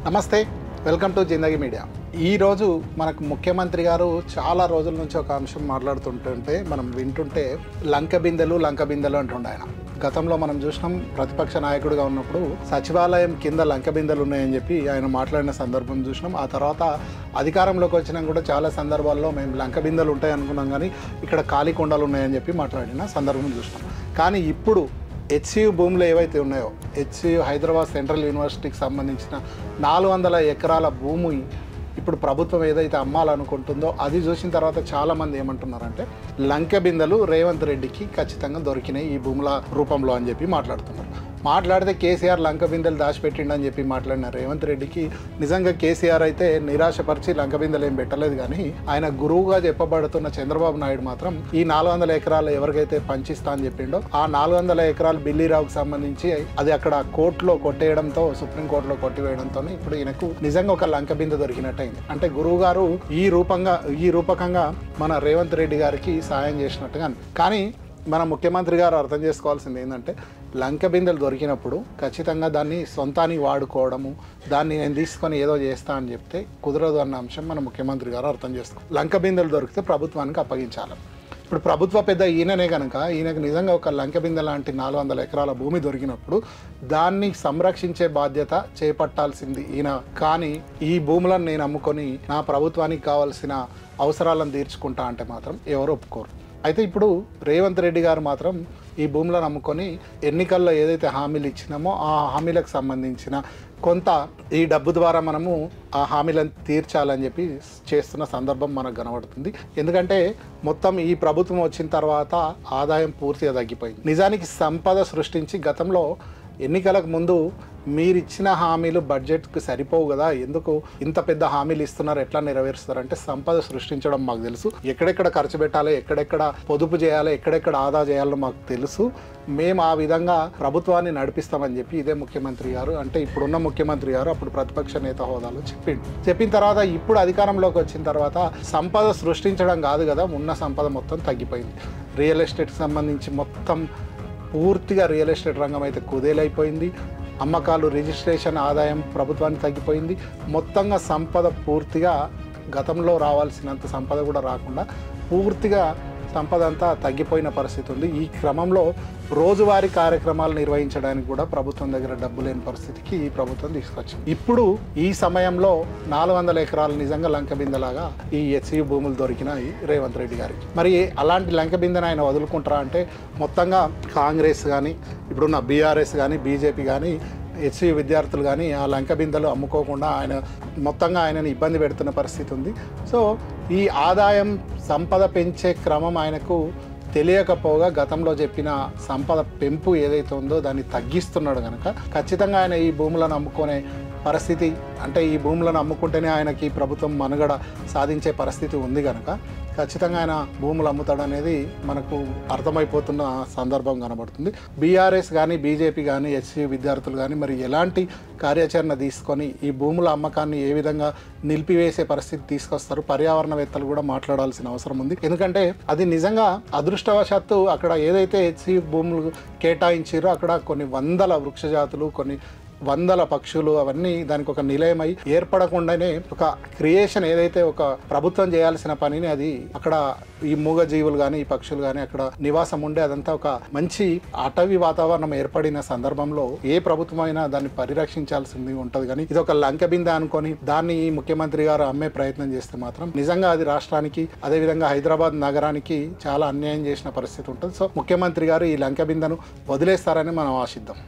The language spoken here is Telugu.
నమస్తే, వెల్కమ్ టు జిందగీ మీడియా. ఈరోజు మనకు ముఖ్యమంత్రి గారు చాలా రోజుల నుంచి ఒక అంశం మాట్లాడుతుంటుంటే మనం వింటుంటే లంక బిందెలు అంటుండే ఆయన. గతంలో మనం చూసినాం, ప్రతిపక్ష నాయకుడిగా ఉన్నప్పుడు సచివాలయం కింద లంక బిందెలు ఉన్నాయని చెప్పి ఆయన మాట్లాడిన సందర్భం చూసినాం. ఆ తర్వాత అధికారంలోకి వచ్చినా కూడా చాలా సందర్భాల్లో మేము లంక బిందెలు ఉంటాయి అనుకున్నాం, కానీ ఇక్కడ ఖాళీ కొండలు ఉన్నాయని చెప్పి మాట్లాడిన సందర్భం చూసినాం. కానీ ఇప్పుడు హెచ్సియు భూములు ఏవైతే ఉన్నాయో, హెచ్సియు హైదరాబాద్ సెంట్రల్ యూనివర్సిటీకి సంబంధించిన 400 ఎకరాల భూమి ఇప్పుడు ప్రభుత్వం ఏదైతే అమ్మాలనుకుంటుందో అది చూసిన తర్వాత చాలామంది ఏమంటున్నారంటే లంక బిందెలు రేవంత్ రెడ్డికి ఖచ్చితంగా దొరికినాయి ఈ భూముల రూపంలో అని చెప్పి మాట్లాడుతున్నారు. మాట్లాడితే కేసీఆర్ లంక బిందెలు దాచిపెట్టిండని చెప్పి మాట్లాడిన రేవంత్ రెడ్డికి నిజంగా కేసీఆర్ అయితే నిరాశపరిచి లంక బిందెలు ఏం పెట్టలేదు, కానీ ఆయన గురువుగా చెప్పబడుతున్న చంద్రబాబు నాయుడు మాత్రం ఈ 400 ఎకరాలు ఎవరికైతే పంచిస్తా అని చెప్పిండో ఆ 400 ఎకరాలు బిల్లీరావుకు సంబంధించి అది అక్కడ కోర్టులో కొట్టేయడంతో, సుప్రీంకోర్టులో కొట్టివేయడంతో ఇప్పుడు ఈయనకు నిజంగా ఒక లంక బిందె దొరికినట్టయింది. అంటే గురువు గారు ఈ రూపకంగా మన రేవంత్ రెడ్డి గారికి సాయం చేసినట్టుగా. కానీ మన ముఖ్యమంత్రి గారు అర్థం చేసుకోవాల్సింది ఏంటంటే లంక బిందెలు దొరికినప్పుడు ఖచ్చితంగా దాన్ని సొంతానికి వాడుకోవడము, దాన్ని నేను తీసుకొని ఏదో చేస్తా అని చెప్తే కుదరదు అన్న అంశం మన ముఖ్యమంత్రి గారు అర్థం చేసుకోవాలి. లంక బిందెలు దొరికితే ప్రభుత్వానికి అప్పగించాలి. ఇప్పుడు ప్రభుత్వ పెద్ద ఈయననే కనుక ఈయనకు నిజంగా ఒక లంక బిందె లాంటి 400 ఎకరాల భూమి దొరికినప్పుడు దాన్ని సంరక్షించే బాధ్యత చేపట్టాల్సింది ఈయన. కానీ ఈ భూములను నేను అమ్ముకొని నా ప్రభుత్వానికి కావాల్సిన అవసరాలను తీర్చుకుంటా అంటే మాత్రం ఎవరు ఒప్పుకోరు. అయితే ఇప్పుడు రేవంత్ రెడ్డి గారు మాత్రం ఈ భూములను అమ్ముకొని ఎన్నికల్లో ఏదైతే హామీలు ఇచ్చినామో ఆ హామీలకు సంబంధించిన కొంత ఈ డబ్బు ద్వారా మనము ఆ హామీలను తీర్చాలని చెప్పి చేస్తున్న సందర్భం మనకు కనబడుతుంది. ఎందుకంటే మొత్తం ఈ ప్రభుత్వం వచ్చిన తర్వాత ఆదాయం పూర్తిగా తగ్గిపోయింది. నిజానికి సంపద సృష్టించి గతంలో ఎన్నికలకు ముందు మీరిచ్చిన హామీలు బడ్జెట్కి సరిపోవు కదా, ఎందుకు ఇంత పెద్ద హామీలు ఇస్తున్నారు, ఎట్లా నెరవేరుస్తారంటే సంపద సృష్టించడం మాకు తెలుసు, ఎక్కడెక్కడ ఖర్చు పెట్టాలి, ఎక్కడెక్కడ పొదుపు చేయాలి, ఎక్కడెక్కడ ఆదా చేయాలో మాకు తెలుసు, మేము ఆ విధంగా ప్రభుత్వాన్ని నడిపిస్తామని చెప్పి ఇదే ముఖ్యమంత్రి గారు, అంటే ఇప్పుడున్న ముఖ్యమంత్రి గారు అప్పుడు ప్రతిపక్ష నేత హోదాలో చెప్పిన తర్వాత ఇప్పుడు అధికారంలోకి వచ్చిన తర్వాత సంపద సృష్టించడం కాదు కదా, ఉన్న సంపద మొత్తం తగ్గిపోయింది. రియల్ ఎస్టేట్కి సంబంధించి మొత్తం పూర్తిగా రియల్ ఎస్టేట్ రంగం అయితే కుదేలైపోయింది. అమ్మకాలు, రిజిస్ట్రేషన్ ఆదాయం ప్రభుత్వానికి తగ్గిపోయింది. మొత్తంగా సంపద పూర్తిగా గతంలో రావాల్సినంత సంపద కూడా రాకుండా పూర్తిగా సంపద అంతా తగ్గిపోయిన పరిస్థితి ఉంది. ఈ క్రమంలో రోజువారీ కార్యక్రమాలు నిర్వహించడానికి కూడా ప్రభుత్వం దగ్గర డబ్బు లేని పరిస్థితికి ఈ ప్రభుత్వం తీసుకొచ్చింది. ఇప్పుడు ఈ సమయంలో 400 ఎకరాలు నిజంగా లంక బిందెలాగా ఈ హెచ్సియు భూములు దొరికినాయి రేవంత్ రెడ్డి గారికి. మరి అలాంటి లంక బిందెను ఆయన వదులుకుంటారా అంటే మొత్తంగా కాంగ్రెస్ కానీ, ఇప్పుడున్న బీఆర్ఎస్ కానీ, బీజేపీ కానీ, హెచ్సియు విద్యార్థులు కానీ ఆ లంక బిందెలు అమ్ముకోకుండా మొత్తంగా ఆయనని ఇబ్బంది పెడుతున్న పరిస్థితి ఉంది. సో ఈ ఆదాయం సంపద పెంచే క్రమం ఆయనకు తెలియకపోగా గతంలో చెప్పిన సంపద పెంపు ఏదైతే ఉందో దాన్ని తగ్గిస్తున్నాడు కనుక ఖచ్చితంగా ఆయన ఈ భూములను అమ్ముకునే పరిస్థితి, అంటే ఈ భూములను అమ్ముకుంటేనే ఆయనకి ప్రభుత్వం మనుగడ సాధించే పరిస్థితి ఉంది కనుక ఖచ్చితంగా ఆయన భూములు అమ్ముతాడనేది మనకు అర్థమైపోతున్న సందర్భం కనబడుతుంది. బీఆర్ఎస్ కానీ, బీజేపీ కానీ, హెచ్సియు విద్యార్థులు కానీ మరి ఎలాంటి కార్యాచరణ తీసుకొని ఈ భూముల అమ్మకాన్ని ఏ విధంగా నిలిపివేసే పరిస్థితి తీసుకొస్తారు, పర్యావరణవేత్తలు కూడా మాట్లాడాల్సిన అవసరం ఉంది. ఎందుకంటే అది నిజంగా అదృష్టవశాత్తు అక్కడ ఏదైతే హెచ్సియు భూములు కేటాయించారో అక్కడ కొన్ని వందల వృక్షజాతులు, కొన్ని వందల పక్షులు అవన్నీ దానికి ఒక నిలయమై ఏర్పడకుండానే ఒక క్రియేషన్ ఏదైతే ఒక ప్రభుత్వం చేయాల్సిన పనిని అది అక్కడ ఈ మూగజీవులు కానీ, ఈ పక్షులు కానీ అక్కడ నివాసం ఉండే అదంతా ఒక మంచి అటవీ వాతావరణం ఏర్పడిన సందర్భంలో ఏ ప్రభుత్వమైనా దాన్ని పరిరక్షించాల్సింది ఉంటుంది. కానీ ఇది ఒక లంక బిందె అనుకొని దాన్ని ఈ ముఖ్యమంత్రి గారు అమ్మే ప్రయత్నం చేస్తే మాత్రం నిజంగా అది రాష్ట్రానికి, అదేవిధంగా హైదరాబాద్ నగరానికి చాలా అన్యాయం చేసిన పరిస్థితి ఉంటుంది. సో ముఖ్యమంత్రి గారు ఈ లంక బిందెను వదిలేస్తారని మనం ఆశిద్దాం.